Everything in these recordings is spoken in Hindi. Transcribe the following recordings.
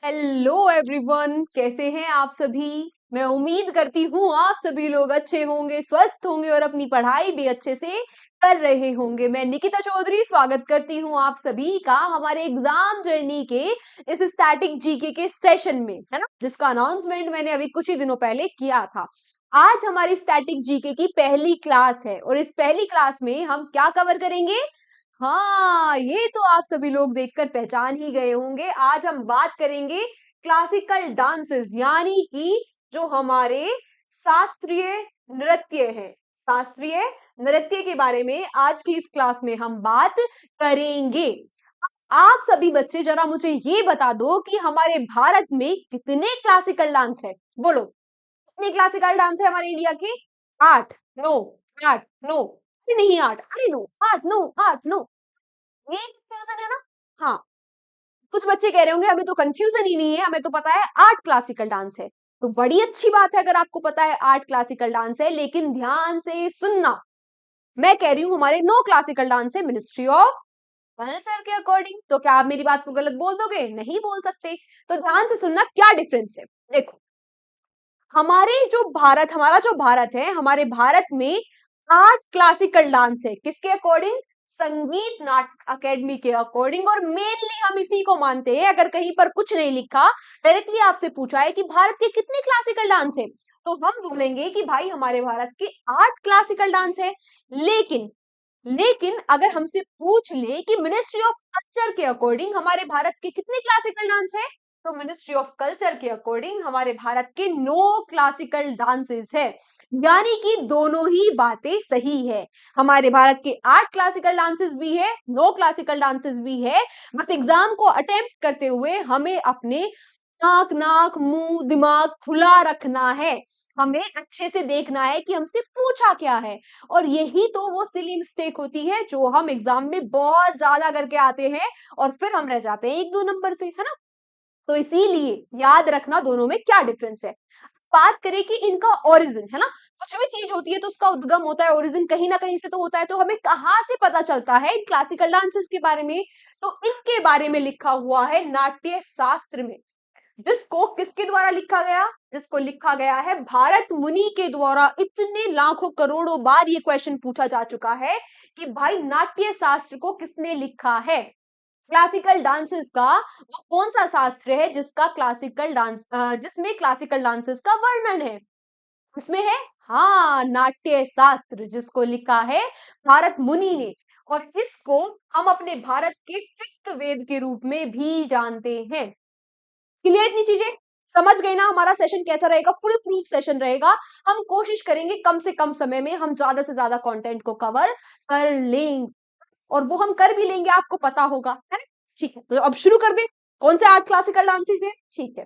हेलो एवरीवन, कैसे हैं आप सभी। मैं उम्मीद करती हूँ आप सभी लोग अच्छे होंगे, स्वस्थ होंगे और अपनी पढ़ाई भी अच्छे से कर रहे होंगे। मैं निकिता चौधरी स्वागत करती हूँ आप सभी का हमारे एग्जाम जर्नी के इस स्टैटिक जीके के सेशन में, है ना, जिसका अनाउंसमेंट मैंने अभी कुछ ही दिनों पहले किया था। आज हमारी स्टैटिक जीके की पहली क्लास है और इस पहली क्लास में हम क्या कवर करेंगे। हाँ, ये तो आप सभी लोग देखकर पहचान ही गए होंगे। आज हम बात करेंगे क्लासिकल डांसेस, यानी कि जो हमारे शास्त्रीय नृत्य है। शास्त्रीय नृत्य के बारे में आज की इस क्लास में हम बात करेंगे। आप सभी बच्चे जरा मुझे ये बता दो कि हमारे भारत में कितने क्लासिकल डांस है। बोलो, कितने क्लासिकल डांस है हमारे इंडिया के। 8, 9, 8, 9, नहीं 8, अरे नो, 8, 9, 8, 9। ये कंफ्यूजन है ना। हाँ, कुछ बच्चे कह रहे होंगे हमें तो कंफ्यूजन ही नहीं है, हमें तो पता है 8 क्लासिकल डांस है। तो बड़ी अच्छी बात है अगर आपको पता है 8 क्लासिकल डांस है, लेकिन ध्यान से सुनना। मैं कह रही हूं हमारे 9 क्लासिकल डांस है मिनिस्ट्री ऑफ कल्चर के अकॉर्डिंग। तो क्या आप मेरी बात को गलत बोल दोगे? नहीं बोल सकते। तो ध्यान से सुनना क्या डिफरेंस है। देखो, हमारा जो भारत है, हमारे भारत में 8 क्लासिकल डांस है। किसके अकॉर्डिंग? संगीत नाटक अकेडमी के अकॉर्डिंग। और मेनली हम इसी को मानते हैं। अगर कहीं पर कुछ नहीं लिखा, डायरेक्टली आपसे पूछा है कि भारत के कितने क्लासिकल डांस है, तो हम बोलेंगे कि भाई हमारे भारत के 8 क्लासिकल डांस है। लेकिन लेकिन अगर हमसे पूछ ले कि मिनिस्ट्री ऑफ कल्चर के अकॉर्डिंग हमारे भारत के कितने क्लासिकल डांस है, तो मिनिस्ट्री ऑफ कल्चर के अकॉर्डिंग हमारे भारत के 9 क्लासिकल डांसेस है। यानी कि दोनों ही बातें सही है। हमारे भारत के 8 क्लासिकल डांसेस भी है, 9 क्लासिकल डांसेस भी है। बस एग्जाम को अटेम्प्ट करते हुए हमें अपने नाक नाक मुंह दिमाग खुला रखना है। हमें अच्छे से देखना है कि हमसे पूछा क्या है। और यही तो वो सिली मिस्टेक होती है जो हम एग्जाम में बहुत ज्यादा करके आते हैं और फिर हम रह जाते हैं 1-2 नंबर से, है ना। तो इसीलिए याद रखना दोनों में क्या डिफरेंस है। बात करें कि इनका ओरिजिन, है ना, कुछ भी चीज होती है तो उसका उद्गम होता है, ओरिजिन कहीं ना कहीं से तो होता है। तो हमें कहाँ से पता चलता है इन क्लासिकल डांसेस के बारे में? तो इनके बारे में लिखा हुआ है नाट्य शास्त्र में, जिसको किसके द्वारा लिखा गया? जिसको लिखा गया है भारत मुनि के द्वारा। इतने लाखों करोड़ों बार ये क्वेश्चन पूछा जा चुका है कि भाई नाट्य शास्त्र को किसने लिखा है। क्लासिकल डांसेस का वो कौन सा शास्त्र है जिसका क्लासिकल डांस जिसमें क्लासिकल डांसेस का वर्णन है? इसमें है, हाँ, नाट्य शास्त्र, जिसको लिखा है भारत मुनि ने। और इसको हम अपने भारत के 5th वेद के रूप में भी जानते हैं। क्लियर इतनी चीजें? समझ गए ना हमारा सेशन कैसा रहेगा? फुल प्रूफ सेशन रहेगा। हम कोशिश करेंगे कम से कम समय में हम ज्यादा से ज्यादा कंटेंट को कवर कर लेंगे, और वो हम कर भी लेंगे, आपको पता होगा, है ना। ठीक है, तो अब शुरू कर दे। कौन से 8 क्लासिकल डांसेस है? ठीक है,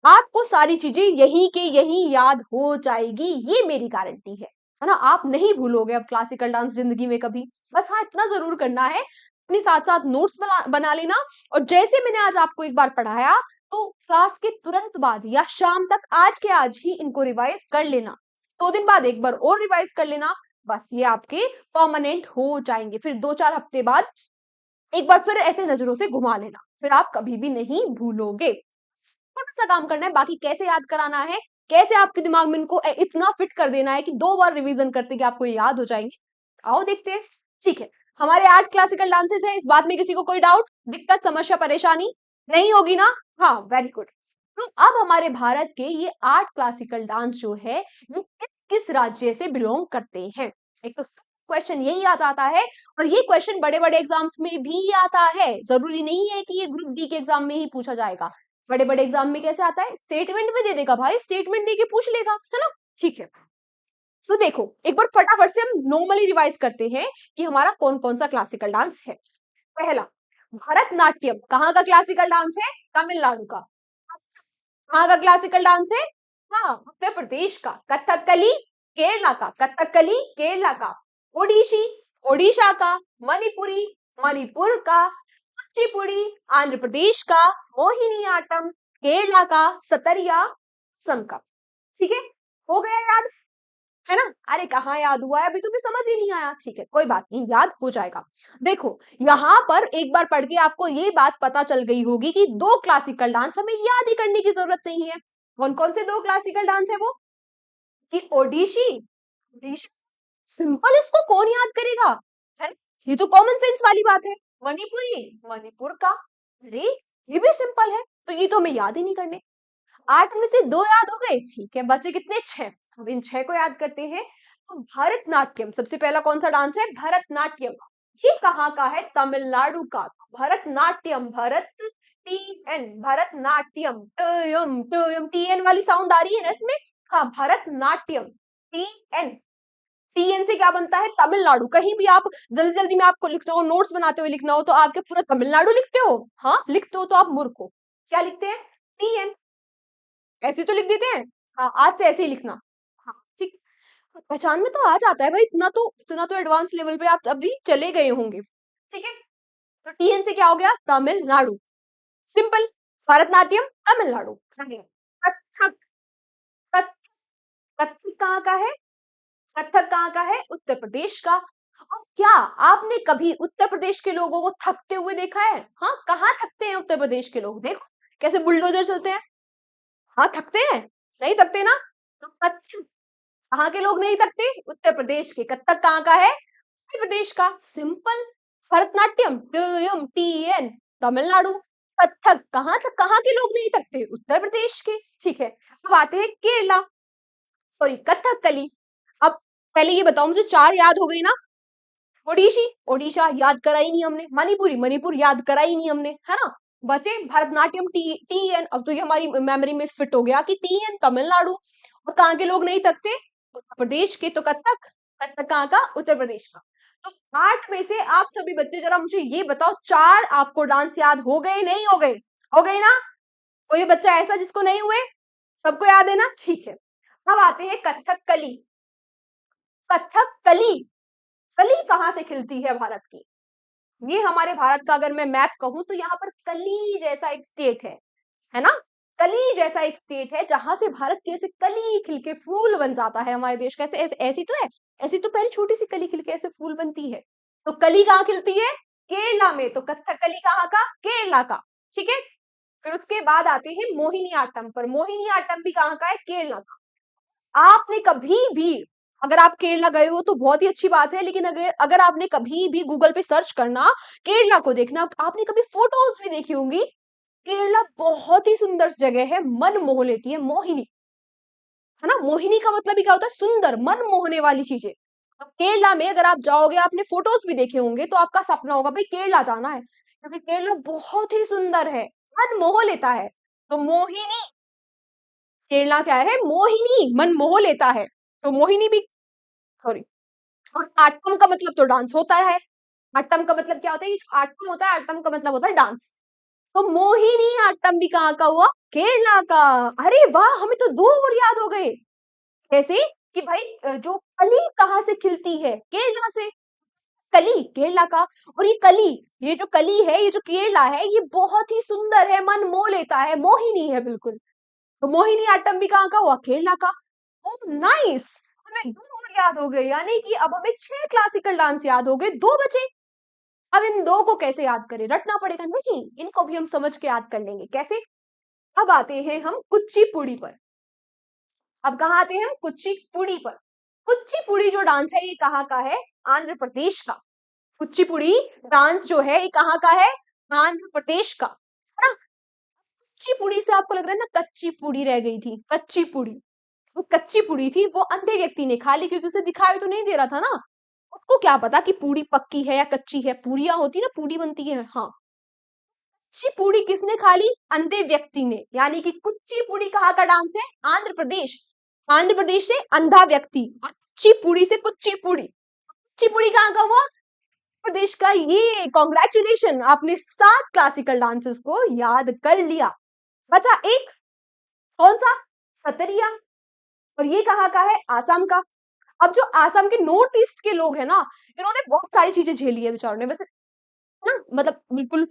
आपको सारी चीजें यहीं के यहीं याद हो जाएगी, ये मेरी गारंटी है ना। आप नहीं भूलोगे अब क्लासिकल डांस जिंदगी में कभी। बस हाँ, इतना जरूर करना है, अपने साथ साथ नोट्स बना लेना। और जैसे मैंने आज आपको एक बार पढ़ाया, तो क्लास के तुरंत बाद या शाम तक आज के आज ही इनको रिवाइज कर लेना। 2 दिन बाद एक बार और रिवाइज कर लेना। बस ये आपके परमानेंट हो जाएंगे। फिर 2-4 हफ्ते बाद एक बार फिर ऐसे नजरों से घुमा लेना, फिर आप कभी भी नहीं भूलोगे। थोड़ा सा काम करना है, बाकी कैसे याद कराना है, कैसे आपके दिमाग में इनको इतना फिट कर देना है कि 2 बार रिवीजन करते कि आपको याद हो जाएंगे। आओ देखते हैं। ठीक है, हमारे 8 क्लासिकल डांसेस हैं। इस बात में किसी को कोई डाउट, दिक्कत, समस्या, परेशानी नहीं होगी ना? हाँ, वेरी गुड। तो अब हमारे भारत के ये 8 क्लासिकल डांस जो है, ये किस किस राज्य से बिलोंग करते हैं? एक तो क्वेश्चन यही आ जाता है। और ये क्वेश्चन बड़े बड़े एग्जाम्स में भी आता है, जरूरी नहीं है कि ये ग्रुप डी के एग्जाम में ही पूछा जाएगा। बड़े बड़े एग्जाम में कैसे आता है? स्टेटमेंट में दे देगा भाई, स्टेटमेंट दे के पूछ लेगा, है ना। ठीक है, तो देखो एक बार फटाफट से हम नॉर्मली रिवाइज करते हैं कि हमारा कौन कौन सा क्लासिकल डांस है। पहला, भरतनाट्यम कहाँ का क्लासिकल डांस है? तमिलनाडु का। कहाँ का क्लासिकल डांस है? हाँ, उत्तर प्रदेश का। कथकली केरला का। कथकली केरला का। ओडिशी ओडिशा का। मणिपुरी मणिपुर का। कुचिपुड़ी आंध्र प्रदेश का। मोहिनीअट्टम केरला का। सतरिया असम का। ठीक है, हो गया याद। है ना? अरे कहाँ याद हुआ है, अभी तुम्हें समझ ही नहीं आया, ठीक है कोई बात नहीं, याद हो जाएगा। देखो यहाँ पर एक बार पढ़ के आपको ये बात पता चल गई होगी कि दो क्लासिकल डांस हमें याद ही करने की जरूरत नहीं है। कौन कौन से दो क्लासिकल डांस है वो? कि ओडिशी, ओडिशी सिंपल, इसको कौन याद करेगा, है? ये तो कॉमन सेंस वाली बात है। मणिपुरी, मणिपुर का, अरे ये भी सिंपल है, तो ये तो हमें याद ही नहीं करने। 8 में से 2 याद हो गए, ठीक है, बचे कितने? 6। अब इन 6 को याद करते हैं। तो भरतनाट्यम सबसे पहला कौन सा डांस है? भरतनाट्यम। ये कहाँ का है? तमिलनाडु का। भरतनाट्यम, भरत टी एन, भरतनाट्यम, टयम टयम, टी एन वाली साउंड आ रही है ना इसमें? हाँ, भरतनाट्यम, टी एन। टीएन से क्या बनता है? तमिलनाडु। कहीं भी आप जल्दी जल्दी में आपको लिखना हो, नोट्स बनाते हुए लिखना हो, तो आपके पूरा तमिलनाडु लिखते हो? हाँ लिखते हो तो आप मूर्ख हो। क्या लिखते हैं? टीएन, ऐसे तो लिख देते हैं। हाँ, आज से ऐसे ही लिखना। हाँ ठीक, पहचान में तो आ जाता है भाई, इतना तो एडवांस लेवल पे आप अभी चले गए होंगे। ठीक है, तो टीएन से क्या हो गया? तमिलनाडु, सिंपल। भरतनाट्यम तमिलनाडु। आगे, कथक, कथक, कथक कहाँ का है? कथक कहाँ का है? उत्तर प्रदेश का। और क्या आपने कभी उत्तर प्रदेश के लोगों को थकते हुए देखा है? हाँ, कहाँ थकते हैं उत्तर प्रदेश के लोग? देखो कैसे बुलडोजर चलते हैं। हाँ थकते हैं, नहीं थकते ना? तो कथक कहाँ के लोग नहीं थकते? उत्तर प्रदेश के। कथक कहाँ का है? उत्तर प्रदेश का, simple. Bharatanatyam TM TN Tamil Nadu. Kathak कहाँ के लोग नहीं थकते? उत्तर प्रदेश के। ठीक है, अब आते हैं केरला, सॉरी कथकली। अब पहले ये बताओ मुझे, 4 याद हो गई ना? ओडिशी, ओडिशा याद करा ही नहीं हमने। मणिपुरी, मणिपुर याद करा ही नहीं हमने, है ना? बचे भरतनाट्यम, टी एन। अब तो ये हमारी मेमोरी में फिट हो गया कि टीएन तमिलनाडु। और कहाँ के लोग नहीं थकते? उत्तर प्रदेश के। तो कथक, कथक कहाँ का? उत्तर प्रदेश का। तो 8 में से आप सभी बच्चे जरा मुझे ये बताओ, 4 आपको डांस याद हो गए नहीं हो गए? हो गए ना? कोई बच्चा ऐसा जिसको नहीं हुए? सबको याद है ना? ठीक है, अब आते हैं कथकली। कथकली, कली कहाँ से खिलती है भारत की? ये हमारे भारत का अगर मैं मैप कहूं तो यहाँ पर कली जैसा एक स्टेट है ना? कली जैसा एक स्टेट है जहां से भारत के ऐसे कली खिलके फूल बन जाता है हमारे देश का। ऐसे ऐसे ऐसी तो है, ऐसी तो पहले छोटी सी कली खिलके ऐसे फूल बनती है। तो कली कहाँ खिलती है? केरला में। तो कथकली कहाँ का? केरला का। ठीक है, फिर उसके बाद आते हैं मोहिनी आट्टम पर। मोहिनी आट्टम भी कहाँ का है? केरला का। आपने कभी भी, अगर आप केरला गए हो तो बहुत ही अच्छी बात है, लेकिन अगर अगर आपने कभी भी गूगल पे सर्च करना, केरला को देखना, आपने कभी फोटोज भी देखी होंगी। केरला बहुत ही सुंदर जगह है, मन मोह लेती है। मोहिनी, है ना? मोहिनी का मतलब ही क्या होता है? सुंदर, मन मोहने वाली चीजें। अब केरला में अगर आप जाओगे, आपने फोटोज भी देखे होंगे, तो आपका सपना होगा भाई केरला जाना है, क्योंकि केरला बहुत ही सुंदर है, मन मोह लेता है। तो मोहिनी, केरला क्या है? मोहिनी, मन मोह लेता है। तो मोहिनी भी, सॉरी, और आट्टम का मतलब तो डांस होता है। आट्टम का मतलब क्या होता है? ये जो आट्टम होता है, आट्टम का मतलब होता है डांस। तो मोहिनी आट्टम भी कहाँ का हुआ? केरला का। अरे वाह, हमें तो 2 और याद हो गए। कैसे? कि भाई जो कली कहाँ से खिलती है? केरला से। कली केरला का। और ये कली, ये जो कली है, ये जो केरला है, ये बहुत ही सुंदर है, मन मोह लेता है, मोहिनी है बिल्कुल। तो मोहिनी आट्टम भी कहाँ का हुआ? केरला का। ओह नाइस, हमें 2 और याद हो गए, यानी कि अब हमें 6 क्लासिकल डांस याद हो गए, 2 बचे। अब इन 2 को कैसे याद करें? रटना पड़ेगा नहीं, इनको भी हम समझ के याद कर लेंगे। कैसे? अब आते हैं हम कुचिपुड़ी पर। अब कहाँ आते हैं हम? कुचिपुड़ी पर। कुचिपुड़ी जो डांस है, ये कहाँ का है? आंध्र प्रदेश का। कुचिपुड़ी डांस जो है, ये कहाँ का है? आंध्र प्रदेश का, है ना? कुचिपुड़ी से आपको लग रहा है ना कच्ची पूड़ी रह गई थी, कच्ची पूड़ी। वो कच्ची पूड़ी थी, वो अंधे व्यक्ति ने खा ली, क्योंकि उसे दिखाई तो नहीं दे रहा था ना। उसको क्या पता कि पूड़ी पक्की है या कच्ची है? पूड़ियां होती ना, पूड़ी बनती है, हाँ। कच्ची पूड़ी किसने खा ली? अंधे व्यक्ति ने। यानी कि कुच्ची पूड़ी कहाँ का डांस है? आंध्र प्रदेश। आंध्र प्रदेश से अंधा व्यक्ति, और कुच्ची पूड़ी से कुच्ची पूड़ी। कुच्ची पूड़ी कहाँ का हुआ? प्रदेश का। ये कॉन्ग्रेचुलेशन, आपने 7 क्लासिकल डांसेस को याद कर लिया। बचा एक, कौन सा? सतरिया। और ये कहाँ का है? आसाम का। अब जो आसाम के नॉर्थ ईस्ट के लोग हैं ना, इन्होंने बहुत सारी चीजें झेली है बेचारों ने, वैसे, है ना? मतलब बिल्कुल,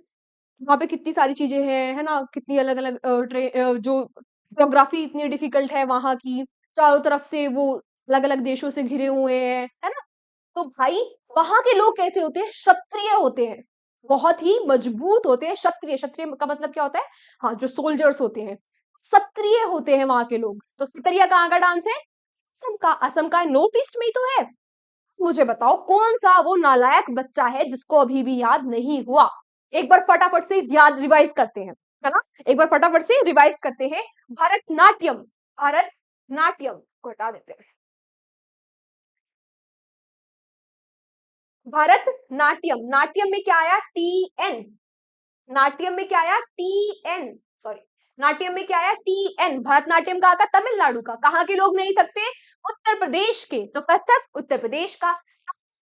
वहां पे कितनी सारी चीजें हैं, है ना? कितनी अलग अलग जो ज्योग्राफी इतनी डिफिकल्ट है वहां की, चारों तरफ से वो अलग अलग देशों से घिरे हुए हैं, है ना। तो भाई वहां के लोग कैसे होते हैं, क्षत्रिय होते हैं, बहुत ही मजबूत होते हैं। क्षत्रिय, क्षत्रिय का मतलब क्या होता है, हाँ जो सोल्जर्स होते हैं, क्षत्रिय होते हैं वहां के लोग। तो सत्रिया कहाँ का डांस है, असम का। असम का नॉर्थ ईस्ट में ही तो है। मुझे बताओ कौन सा वो नालायक बच्चा है जिसको अभी भी याद नहीं हुआ। एक बार फटाफट से याद रिवाइज करते हैं, है ना। एक बार फटाफट से रिवाइज करते हैं। भरतनाट्यम, भरतनाट्यम को हटा देते हैं। भरतनाट्यम, नाट्यम में क्या आया, टी एन। नाट्यम में क्या आया, टी एन, सॉरी, नाट्यम में क्या आया, टी एन। भरतनाट्यम कहाँ का, तमिलनाडु का। कहाँ के लोग नहीं थकते, उत्तर प्रदेश के। तो कथक उत्तर प्रदेश का।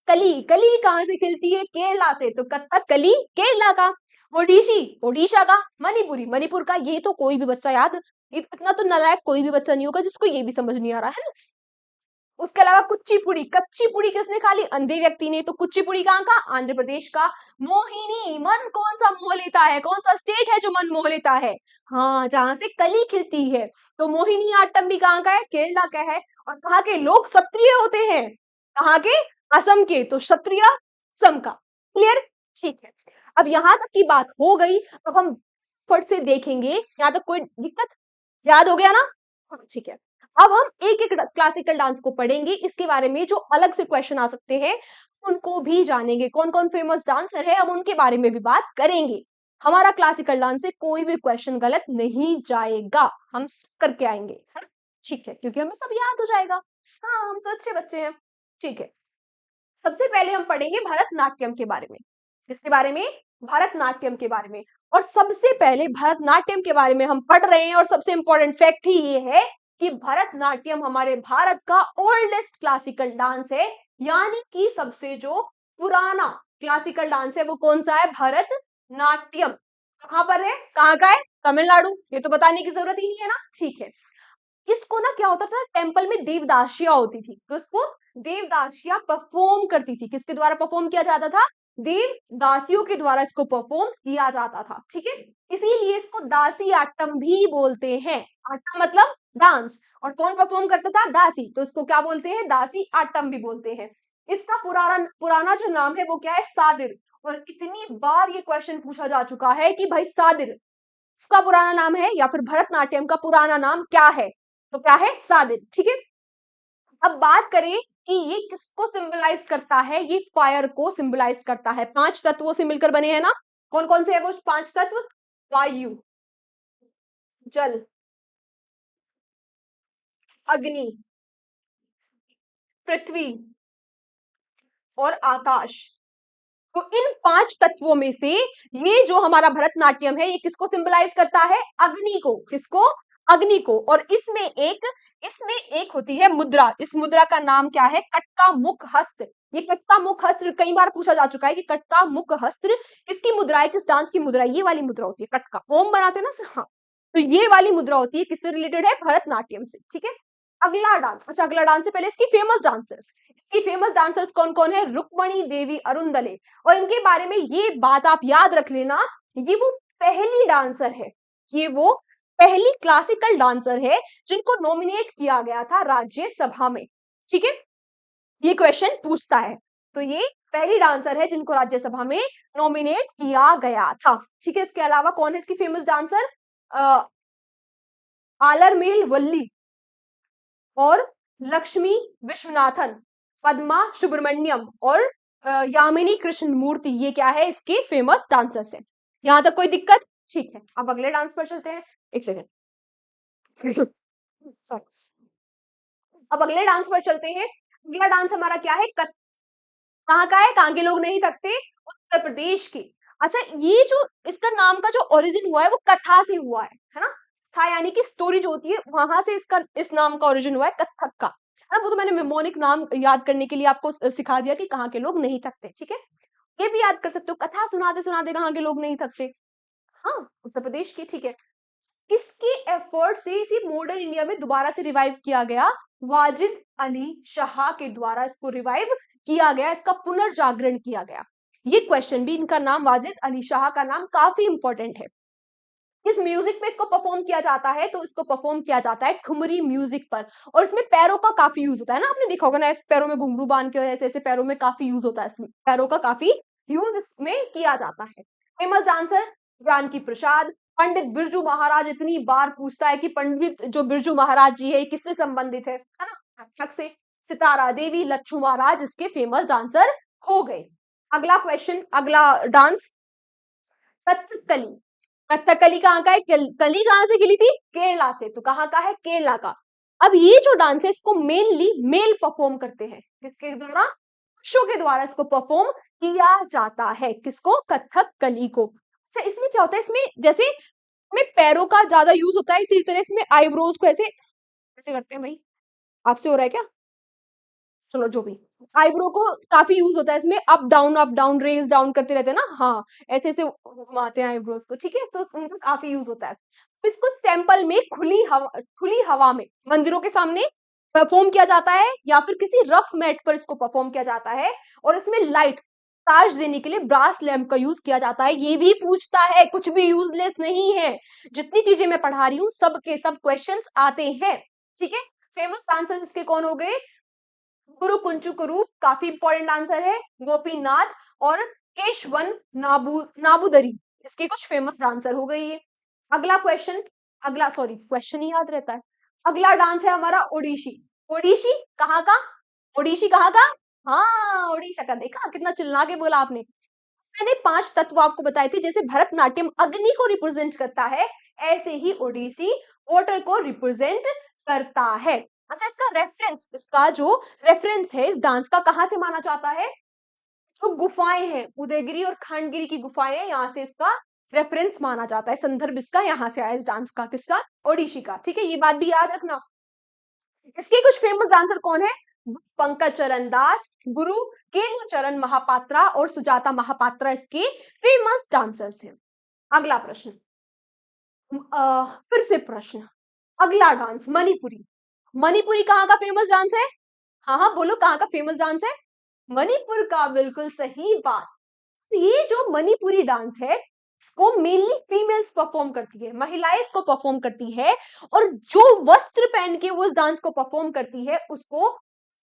कली, कली कहाँ से खिलती है, केरला से। तो कथक कली केरला का। ओडिसी, ओडिशा का। मणिपुरी, मणिपुर का। ये तो कोई भी बच्चा याद, इतना तो नालायक कोई भी बच्चा नहीं होगा जिसको ये भी समझ नहीं आ रहा है ना। उसके अलावा कुचिपुड़ी, कच्ची किसने खा ली, अंधे व्यक्ति ने। तो कुचिपुड़ी कहाँ का, आंध्र प्रदेश का। मोहिनी, मन कौन सा मोह लेता है, कौन सा स्टेट है जो मन मोह लेता है, हाँ जहां से कली खिलती है। तो मोहिनी आट्टम भी कहाँ का है, केरला का है। और कहाँ के लोग क्षत्रिय होते हैं, कहाँ के, असम के। तो क्षत्रिय असम का। क्लियर, ठीक है। अब यहां तक की बात हो गई। अब हम फट से देखेंगे, यहाँ तक कोई दिक्कत, याद हो गया ना, हाँ ठीक है। अब हम एक एक क्लासिकल डांस को पढ़ेंगे, इसके बारे में जो अलग से क्वेश्चन आ सकते हैं उनको भी जानेंगे। कौन कौन फेमस डांसर है हम उनके बारे में भी बात करेंगे। हमारा क्लासिकल डांस से कोई भी क्वेश्चन गलत नहीं जाएगा, हम सब करके आएंगे, है ना? ठीक है, क्योंकि हमें सब याद हो जाएगा। हाँ हम तो अच्छे बच्चे हैं। ठीक है, सबसे पहले हम पढ़ेंगे भरतनाट्यम के बारे में। किसके बारे में, भरतनाट्यम के बारे में। और सबसे पहले भरतनाट्यम के बारे में हम पढ़ रहे हैं, और सबसे इंपॉर्टेंट फैक्ट ही ये है कि भरतनाट्यम हमारे भारत का ओल्डेस्ट क्लासिकल डांस है। यानी कि सबसे जो पुराना क्लासिकल डांस है वो कौन सा है, भरतनाट्यम। कहां पर है, कहाँ का है, तमिलनाडु। ये तो बताने की जरूरत ही नहीं है ना, ठीक है। इसको ना क्या होता था, टेम्पल में देवदासियां होती थी, तो इसको देवदासियां परफॉर्म करती थी। किसके द्वारा परफॉर्म किया जाता था, देवदासियों के द्वारा इसको परफॉर्म किया जाता था, ठीक है। इसीलिए इसको दासी आट्टम भी बोलते हैं। आट्टम मतलब डांस, और कौन परफॉर्म करता था, दासी। तो इसको क्या बोलते हैं, दासी आट्टम भी बोलते हैं। इसका पुराना पुराना जो नाम है वो क्या है, सादिर। और कितनी बार ये क्वेश्चन पूछा जा चुका है कि भाई सादिर इसका पुराना नाम है, या फिर भरतनाट्यम का पुराना नाम क्या है। तो क्या है, सादिर, ठीक है। अब बात करें कि ये किसको सिंबलाइज करता है, ये फायर को सिंबलाइज करता है। 5 तत्वों से मिलकर बने हैं ना। कौन कौन से है वो 5 तत्व, वायु, जल, अग्नि, पृथ्वी और आकाश। तो इन 5 तत्वों में से ये जो हमारा भरतनाट्यम है ये किसको सिंबलाइज करता है, अग्नि को। किसको, अग्नि को। और इसमें एक होती है मुद्रा। इस मुद्रा का नाम क्या है, कटका मुख हस्त। ये कटका मुख हस्त कई बार पूछा जा चुका है कि कटका मुख हस्त किसकी मुद्रा है, किस डांस की मुद्रा है। ये वाली मुद्रा होती है कटका, ओम बनाते हैं ना, हाँ। तो ये वाली मुद्रा होती है, किससे रिलेटेड है, भरतनाट्यम से, ठीक है। अगला डांस, अच्छा अगला डांस से पहले इसकी फेमस डांसर्स। इसकी फेमस डांसर्स कौन कौन है, रुक्मणी देवी अरुंदले। और इनके बारे में ये बात आप याद रख लेना, ये वो पहली डांसर है, ये वो पहली क्लासिकल डांसर है जिनको नॉमिनेट किया गया था राज्यसभा में, ठीक है। ये क्वेश्चन पूछता है। तो ये पहली डांसर है जिनको राज्यसभा में नॉमिनेट किया गया था, ठीक है। इसके अलावा कौन है इसकी फेमस डांसर, आलरमेल वल्ली और लक्ष्मी विश्वनाथन, पद्मा सुब्रमण्यम और यामिनी कृष्ण मूर्ति, ये क्या है, इसके फेमस डांसर्स हैं। यहां तक कोई दिक्कत, ठीक है। अब अगले डांस पर चलते हैं, एक सेकेंड, सॉरी। अब अगले डांस पर चलते हैं। अगला डांस हमारा क्या है, कहाँ का है, कहाँ के लोग नहीं थकते, उत्तर प्रदेश के। अच्छा ये जो इसका नाम का जो ओरिजिन हुआ है वो कथा से हुआ है ना। था यानी कि स्टोरी जो होती है वहां से इसका इस नाम का ओरिजिन हुआ है, कथक का, है ना। वो तो मैंने मेमोनिक नाम याद करने के लिए आपको सिखा दिया कि कहाँ के लोग नहीं थकते, ठीक है। ये भी याद कर सकते हो, कथा सुनाते सुनाते कहाँ के लोग नहीं थकते, हाँ उत्तर प्रदेश के, ठीक है। किसके एफर्ट से इसे मॉडर्न इंडिया में दोबारा से रिवाइव किया गया, वाजिद अली शाह के द्वारा इसको रिवाइव किया गया, इसका पुनर्जागरण किया गया। ये क्वेश्चन भी, इनका नाम वाजिद अली शाह का नाम काफी इंपॉर्टेंट है। किस म्यूजिक पे इसको परफॉर्म किया जाता है? तो इसको परफॉर्म किया जाता है ठुमरी म्यूजिक पर। और इसमें पैरों का काफी यूज होता है ना, आपने देखा होगा ना, ऐसे पैरों में घुंघरू बांध के ऐसे ऐसे पैरों में काफी यूज होता है, इसमें पैरों का काफी यूज इसमें किया जाता है। फेमस डांसर जानकी प्रसाद। पंडित बिरजू महाराज इतनी बार पूछता है कि पंडित जो बिरजू महाराज जी है ये किससे संबंधित है ना, कथक से। सितारा देवी, लच्छू महाराज इसके फेमस डांसर हो गए। अगला क्वेश्चन, अगला डांस, कथकली। कथकली कहाँ का है? कली कहाँ से खिली थी? केरला से। तो कहाँ का है? केरला का। अब ये जो डांस है इसको मेनली मेल परफॉर्म करते हैं। किसके द्वारा? पुरुषों के द्वारा इसको परफॉर्म किया जाता है। किसको? कथकली को। अच्छा, इसमें क्या होता है? इसमें जैसे में पैरों का ज्यादा यूज होता है, इसी तरह इसमें आईब्रोज को ऐसे ऐसे करते हैं। भाई आपसे हो रहा है क्या? चलो जो भी, आईब्रो को काफी यूज होता है इसमें, अप डाउन रेज डाउन करते रहते हैं ना, हाँ ऐसे ऐसे घुमाते हैं आईब्रोज को, ठीक है, तो उनका काफी यूज होता है। तो इसको टेम्पल में खुली हवा में मंदिरों के सामने परफॉर्म किया जाता है, या फिर किसी रफ मैट पर इसको परफॉर्म किया जाता है। और इसमें लाइट चार्ज देने के लिए ब्रास लैंप का यूज किया जाता है। ये भी पूछता है, कुछ भी यूजलेस नहीं है। जितनी चीजें मैं पढ़ा रही हूँ सब के सब क्वेश्चंस आते हैं, ठीक है। फेमस आंसर इसके कौन हो गए? गुरु कुंचुकुरु काफी इंपॉर्टेंट आंसर है। गोपीनाथ और केशवन नाबूदरी इसके कुछ फेमस डांसर हो गई है। अगला क्वेश्चन, अगला सॉरी क्वेश्चन ही याद रहता है। अगला डांस है हमारा ओडिशी। ओडिशी कहाँ का? ओडिशी कहाँ का? हाँ ओडिशा का। देखा कितना चिल्ला के बोला आपने। मैंने 5 तत्व आपको बताए थे, जैसे भरतनाट्यम अग्नि को रिप्रेजेंट करता है, ऐसे ही ओडिसी वाटर को रिप्रेजेंट करता है। अच्छा, इसका रेफरेंस, इसका जो रेफरेंस है इस डांस का कहां से माना जाता है? तो गुफाएं हैं, उदयगिरी और खंडगिरी की गुफाएं हैं, यहाँ से इसका रेफरेंस माना जाता है। संदर्भ इसका यहाँ से आया इस डांस का। किसका? ओडिशी का। ठीक है, ये बात भी याद रखना। इसके कुछ फेमस डांसर कौन है? पंकज चरण दास, गुरु केलू चरण महापात्रा और सुजाता महापात्रा इसके फेमस डांसर्स हैं। अगला प्रश्न, फिर से प्रश्न, अगला डांस मणिपुरी। मणिपुरी कहाँ का फेमस डांस है? हाँ हाँ बोलो, कहाँ का फेमस डांस है? मणिपुर का, बिल्कुल सही बात। तो ये जो मणिपुरी डांस है इसको मेनली फीमेल्स परफॉर्म करती है, महिलाएं इसको परफॉर्म करती है। और जो वस्त्र पहन के वो इस डांस को परफॉर्म करती है उसको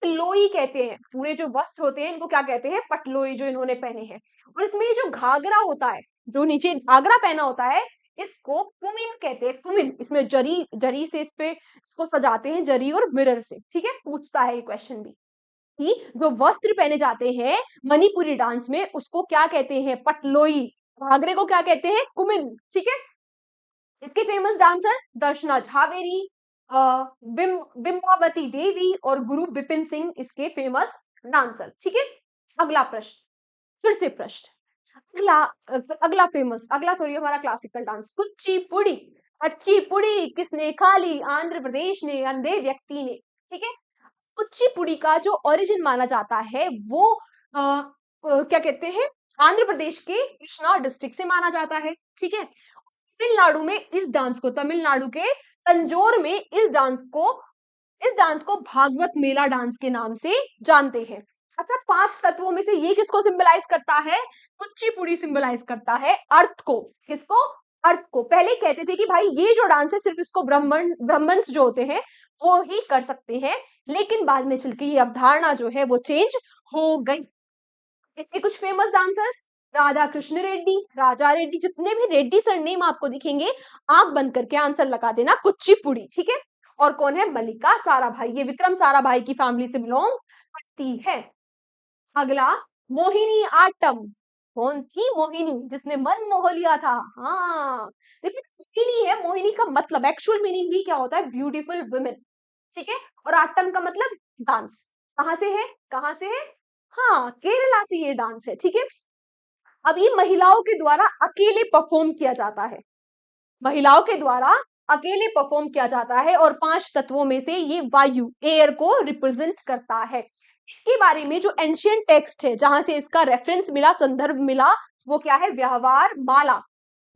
पटलोई कहते हैं। पूरे जो वस्त्र होते हैं इनको क्या कहते हैं? पटलोई, जो इन्होंने पहने हैं। और इसमें ये जो घाघरा होता है, जो नीचे घाघरा पहना होता है, इसको कुमिन कहते हैं। कुमिन, इसमें जरी जरी से इस पे इसको सजाते हैं, जरी और मिरर से। ठीक है, पूछता है ये क्वेश्चन भी कि जो वस्त्र पहने जाते हैं मणिपुरी डांस में उसको क्या कहते हैं? पटलोई। घाघरे को क्या कहते हैं? कुमिन। ठीक है, इसके फेमस डांसर दर्शना झावेरी, बिंबावती देवी और गुरु बिपिन सिंह इसके फेमस डांसर। ठीक है, अगला प्रश्न, फिर से प्रश्न, अगला अगला फेमस, अगला सॉरी हमारा क्लासिकल डांस कुचिपुड़ी। कुचिपुड़ी किसने खाली? आंध्र प्रदेश ने, अंधे व्यक्ति ने। ठीक है, कुचिपुड़ी का जो ओरिजिन माना जाता है वो क्या कहते हैं? आंध्र प्रदेश के कृष्णा डिस्ट्रिक्ट से माना जाता है। ठीक है, तमिलनाडु में इस डांस को, तमिलनाडु के तंजोर में इस डांस को भागवत मेला डांस के नाम से जानते हैं। अच्छा, 5 तत्वों में से ये किसको सिंबलाइज करता है? कुचिपुड़ी सिंबलाइज करता है अर्थ को। किसको? अर्थ को। पहले कहते थे कि भाई ये जो डांस है सिर्फ इसको ब्राह्मण्स जो होते हैं वो ही कर सकते हैं, लेकिन बाद में चलकर ये अवधारणा जो है वो चेंज हो गई। इसके कुछ फेमस डांसर्स, राधा कृष्ण रेड्डी, राजा रेड्डी, जितने भी रेड्डी सरनेम आपको दिखेंगे आंख बंद करके आंसर लगा देना कुचिपुड़ी। ठीक है, और कौन है? मल्लिका साराभाई, ये विक्रम साराभाई की फैमिली से बिलोंग करती है। अगला, मोहिनी आट्टम। कौन थी मोहिनी जिसने मन मोह लिया था? हाँ, देखिए मोहिनी है, मोहिनी का मतलब एक्चुअल मीनिंग ही क्या होता है? Beautiful women. ठीक है, और आट्टम का मतलब डांस। कहां से है? कहां से है? हाँ, केरला से ये डांस है। ठीक है, अब ये महिलाओं के द्वारा अकेले परफॉर्म किया जाता है, महिलाओं के द्वारा अकेले परफॉर्म किया जाता है। और 5 तत्वों में से ये वायु, एयर को रिप्रेजेंट करता है। इसके बारे में जो एंशियंट टेक्स्ट है जहां से इसका रेफरेंस मिला, संदर्भ मिला, वो क्या है? व्यवहार माला।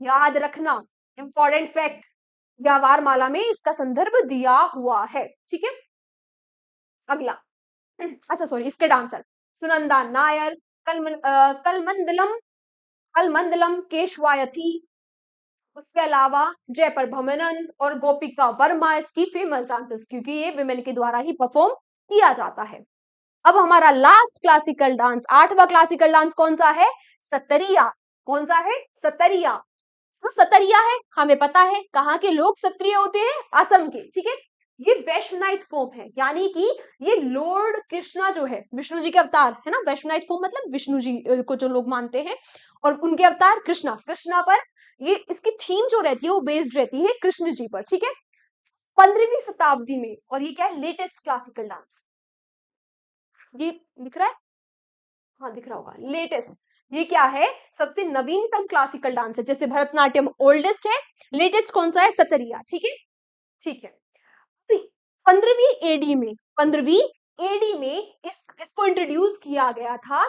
याद रखना, इंपॉर्टेंट फैक्ट, व्यवहार माला में इसका संदर्भ दिया हुआ है। ठीक है, अगला, अच्छा सॉरी, इसके डांसर सुनंदा नायर, कलमंडलम, कलमंडलम केशवायथी, उसके अलावा जयपर भमनन और गोपिका वर्मा इसकी फेमस डांसर्स, क्योंकि ये विमेन के द्वारा ही परफॉर्म किया जाता है। अब हमारा लास्ट क्लासिकल डांस, 8वां क्लासिकल डांस कौन सा है? सतरिया। कौन सा है? सतरिया। तो सतरिया है, हमें पता है कहाँ के लोग सक्रिय होते हैं? असम के, ठीक है। ये वैष्णवाइट फॉर्म है, यानी कि ये लॉर्ड कृष्णा जो है, विष्णु जी के अवतार है ना। वैष्णवाइट फॉर्म मतलब विष्णु जी को जो लोग मानते हैं, और उनके अवतार कृष्णा, कृष्णा पर ये इसकी थीम जो रहती है वो बेस्ड रहती है कृष्ण जी पर, ठीक है। 15वीं शताब्दी में, और ये क्या है? Latest classical dance. ये दिख रहा है? हाँ दिख रहा होगा, लेटेस्ट। ये क्या है? सबसे नवीनतम क्लासिकल डांस है। जैसे भरतनाट्यम ओल्डेस्ट है, लेटेस्ट कौन सा है? सतरिया, ठीक है। ठीक है। 15वीं एडी में, 15वीं एडी में इसको इंट्रोड्यूस किया गया था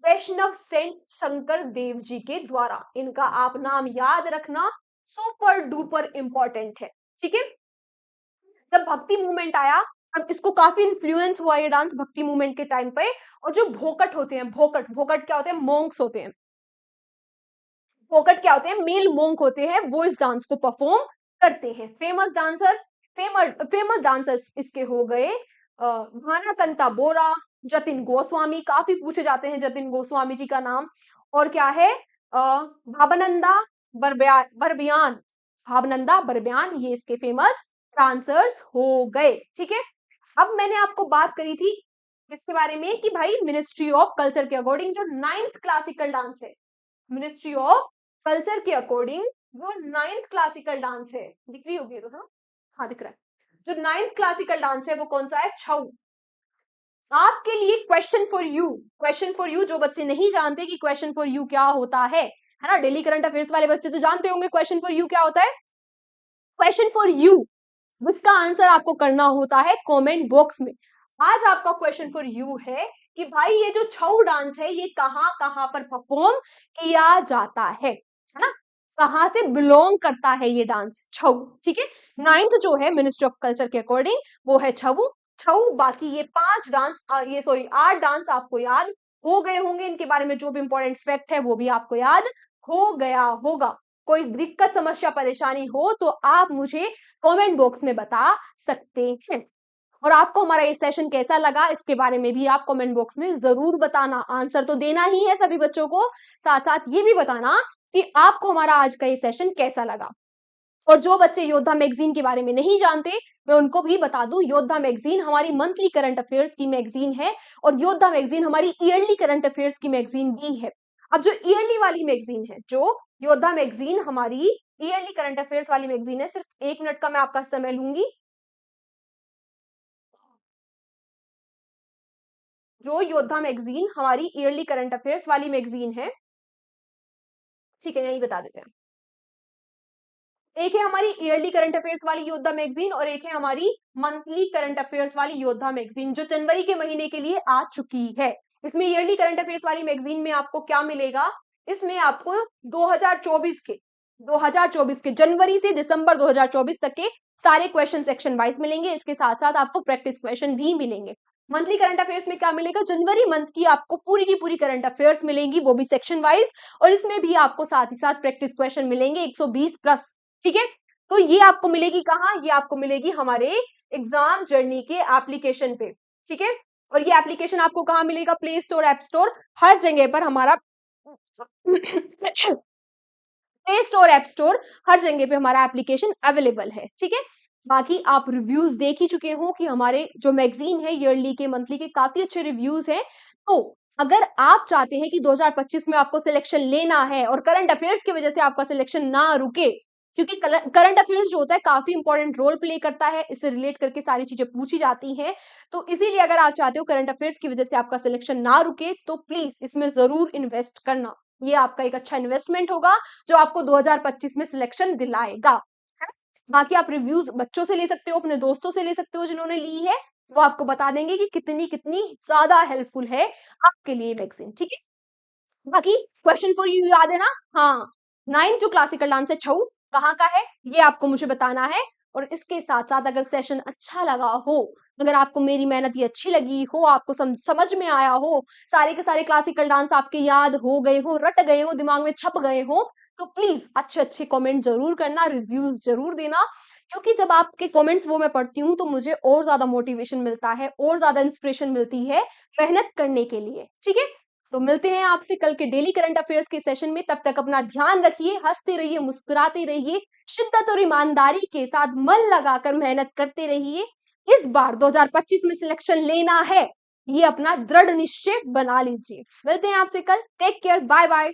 वैष्णव सेंट शंकर देव जी के द्वारा। इनका आप नाम याद रखना, सुपर डुपर इंपॉर्टेंट है, ठीक है। जब भक्ति मूवमेंट आया, अब इसको काफी इन्फ्लुएंस हुआ ये डांस भक्ति मूवमेंट के टाइम पे। और जो भोकट होते हैं, भोकट, भोकट क्या होते हैं? मोंक्स होते हैं। भोकट क्या होते हैं? मेल मोंक होते हैं, वो इस डांस को परफॉर्म करते हैं। फेमस डांसर्स इसके हो गए भानाकंता बोरा, जतिन गोस्वामी, काफी पूछे जाते हैं जतिन गोस्वामी जी का नाम। और क्या है? भावनंदा बरबियान, भावनंदा बरबियान, ये इसके फेमस डांसर्स हो गए, ठीक है। अब मैंने आपको बात करी थी इसके बारे में कि भाई मिनिस्ट्री ऑफ कल्चर के अकॉर्डिंग जो 9th क्लासिकल डांस है, मिनिस्ट्री ऑफ कल्चर के अकॉर्डिंग वो 9th क्लासिकल डांस है, दिख रही होगी तो, हाँ हाँ दिख रहा है। जो 9th क्लासिकल डांस है वो कौन सा है? छऊ। आपके लिए question for you, question for you, जो बच्चे नहीं जानते कि क्वेश्चन फॉर यू क्या होता है ना, डेली करंट अफेयर्स वाले बच्चे तो जानते होंगे क्वेश्चन फॉर यू क्या होता है। क्वेश्चन फॉर यू, इसका आंसर आपको करना होता है कमेंट बॉक्स में। आज आपका क्वेश्चन फॉर यू है कि भाई ये जो छऊ डांस है ये कहाँ कहाँ पर परफॉर्म किया जाता है ना, कहाँ से बिलोंग करता है ये डांस छऊ, ठीक है। 9th जो है मिनिस्ट्री ऑफ कल्चर के अकॉर्डिंग वो है छऊ। छऊ, बाकी ये 5 डांस, ये सॉरी 8 डांस आपको याद हो गए होंगे। इनके बारे में जो भी इंपॉर्टेंट फैक्ट है वो भी आपको याद हो गया होगा। कोई दिक्कत, समस्या, परेशानी हो तो आप मुझे कमेंट बॉक्स में बता सकते हैं। और आपको हमारा ये सेशन कैसा लगा इसके बारे में भी आप कमेंट बॉक्स में जरूर बताना। आंसर तो देना ही है सभी बच्चों को, साथ साथ ये भी बताना कि आपको हमारा आज का ये सेशन कैसा लगा। और जो बच्चे योद्धा मैगजीन के बारे में नहीं जानते, मैं उनको भी बता दूं, योद्धा मैगजीन हमारी मंथली करंट अफेयर्स की मैगजीन है, और योद्धा मैगजीन हमारी ईयरली करंट अफेयर्स की मैगजीन भी है। अब जो ईयरली वाली मैगजीन है, जो योद्धा मैगजीन हमारी ईयरली करंट अफेयर्स वाली मैगजीन है, सिर्फ 1 मिनट का मैं आपका समय लूंगी। जो योद्धा मैगजीन हमारी ईयरली करंट अफेयर्स वाली मैगजीन है, ठीक है, यही बता देते हैं। एक है हमारी ईयरली करंट अफेयर्स वाली योद्धा मैगजीन, और एक है हमारी मंथली करंट अफेयर्स वाली योद्धा मैगजीन, जो जनवरी के महीने के लिए आ चुकी है। इसमें ईयरली करंट अफेयर्स वाली मैगजीन में आपको क्या मिलेगा? इसमें आपको 2024 के जनवरी से दिसंबर 2024 तक के सारे क्वेश्चन सेक्शन वाइज मिलेंगे। इसके साथ साथ आपको प्रैक्टिस क्वेश्चन भी मिलेंगे। मंथली करंट अफेयर्स में क्या मिलेगा? जनवरी मंथ की आपको पूरी की पूरी करंट अफेयर्स मिलेंगी, वो भी सेक्शन वाइज, और इसमें भी आपको साथ ही साथ प्रैक्टिस क्वेश्चन मिलेंगे 120 प्लस, ठीक है। तो ये आपको मिलेगी कहाँ? ये आपको मिलेगी हमारे एग्जाम जर्नी के एप्लीकेशन पे, ठीक है। और ये एप्लीकेशन आपको कहाँ मिलेगा? प्ले स्टोर, ऐप स्टोर, हर जगह पर हमारा प्ले स्टोर, ऐप स्टोर, हर जगह पे हमारा एप्लीकेशन अवेलेबल है, ठीक है। बाकी आप रिव्यूज देख ही चुके हो कि हमारे जो मैगजीन है ईयरली के, मंथली के काफी अच्छे रिव्यूज हैं। तो अगर आप चाहते हैं कि 2025 में आपको सिलेक्शन लेना है और करंट अफेयर्स की वजह से आपका सिलेक्शन ना रुके, क्योंकि करंट अफेयर्स जो होता है काफी इंपॉर्टेंट रोल प्ले करता है, इससे रिलेट करके सारी चीजें पूछी जाती हैं। तो इसीलिए अगर आप चाहते हो करंट अफेयर्स की वजह से आपका सिलेक्शन ना रुके, तो प्लीज इसमें जरूर इन्वेस्ट करना। ये आपका एक अच्छा इन्वेस्टमेंट होगा जो आपको 2025 में सिलेक्शन दिलाएगा, है? बाकी आप रिव्यूज बच्चों से ले सकते हो, अपने दोस्तों से ले सकते हो जिन्होंने ली है, वो आपको बता देंगे कि कितनी कितनी ज्यादा हेल्पफुल है आपके लिए मैगजीन, ठीक है। बाकी क्वेश्चन फॉर यू याद है ना? हाँ, 9th जो क्लासिकल डांस है छऊ, कहाँ का है ये आपको मुझे बताना है। और इसके साथ साथ अगर सेशन अच्छा लगा हो, अगर आपको मेरी मेहनत ये अच्छी लगी हो, आपको समझ में आया हो, सारे के सारे क्लासिकल डांस आपके याद हो गए हो, रट गए हो, दिमाग में छप गए हो, तो प्लीज अच्छे अच्छे कमेंट जरूर करना, रिव्यूज जरूर देना, क्योंकि जब आपके कमेंट्स वो मैं पढ़ती हूँ तो मुझे और ज्यादा मोटिवेशन मिलता है, और ज्यादा इंस्पिरेशन मिलती है मेहनत करने के लिए। ठीक है, तो मिलते हैं आपसे कल के डेली करंट अफेयर्स के सेशन में। तब तक अपना ध्यान रखिए, हंसते रहिए, मुस्कुराते रहिए, शिद्दत और ईमानदारी के साथ मन लगाकर मेहनत करते रहिए। इस बार 2025 में सिलेक्शन लेना है, ये अपना दृढ़ निश्चय बना लीजिए। मिलते हैं आपसे कल। Take care, bye bye.